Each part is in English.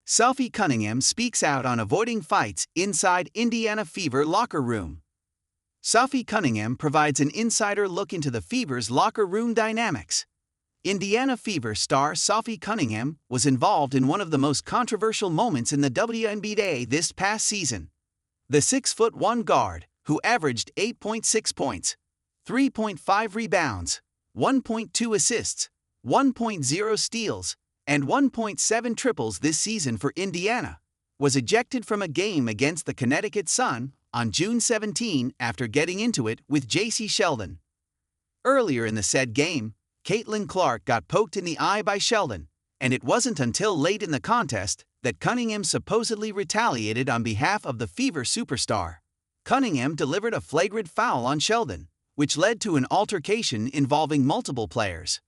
Sophie Cunningham speaks out on avoiding fights inside Indiana Fever locker room. Sophie Cunningham provides an insider look into the Fever's locker room dynamics. Indiana Fever star Sophie Cunningham was involved in one of the most controversial moments in the wnba this past season. The 6'1" guard, who averaged 8.6 points, 3.5 rebounds, 1.2 assists, 1.0 steals, and 1.7 triples this season for Indiana, was ejected from a game against the Connecticut Sun on June 17 after getting into it with J.C. Sheldon. Earlier in the said game, Caitlin Clark got poked in the eye by Sheldon, and it wasn't until late in the contest that Cunningham supposedly retaliated on behalf of the Fever superstar. Cunningham delivered a flagrant foul on Sheldon, which led to an altercation involving multiple players.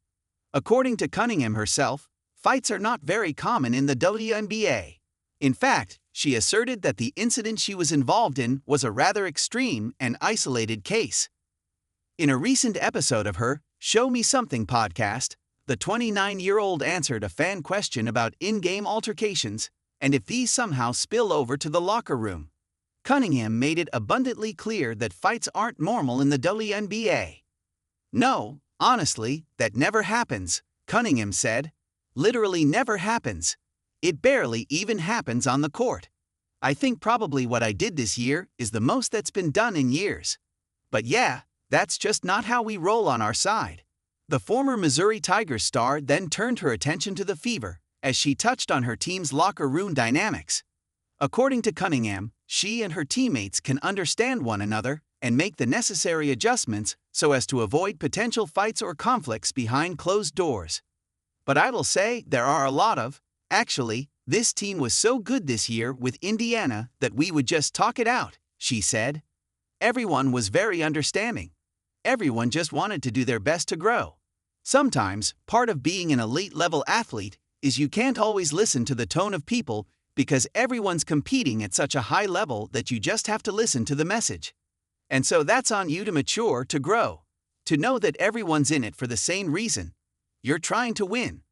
According to Cunningham herself, fights are not very common in the WNBA. In fact, she asserted that the incident she was involved in was a rather extreme and isolated case. In a recent episode of her Show Me Something podcast, the 29-year-old answered a fan question about in-game altercations and if these somehow spill over to the locker room. Cunningham made it abundantly clear that fights aren't normal in the WNBA. "No, honestly, that never happens," Cunningham said. "Literally never happens. It barely even happens on the court. I think probably what I did this year is the most that's been done in years. But yeah, that's just not how we roll on our side." The former Missouri Tigers star then turned her attention to the Fever as she touched on her team's locker room dynamics. According to Cunningham, she and her teammates can understand one another and make the necessary adjustments so as to avoid potential fights or conflicts behind closed doors. "But I will say there are a lot of, actually, this team was so good this year with Indiana that we would just talk it out," she said. "Everyone was very understanding. Everyone just wanted to do their best to grow. Sometimes, part of being an elite-level athlete is you can't always listen to the tone of people because everyone's competing at such a high level that you just have to listen to the message. And so that's on you to mature, to grow, to know that everyone's in it for the same reason. You're trying to win."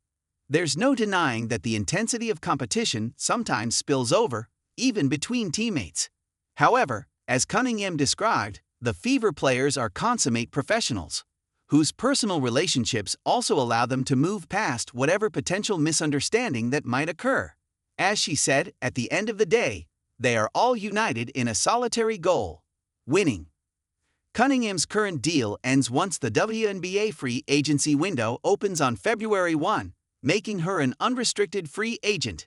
There's no denying that the intensity of competition sometimes spills over, even between teammates. However, as Cunningham described, the Fever players are consummate professionals, whose personal relationships also allow them to move past whatever potential misunderstanding that might occur. As she said, at the end of the day, they are all united in a solitary goal: winning. Cunningham's current deal ends once the WNBA free agency window opens on February 1, making her an unrestricted free agent.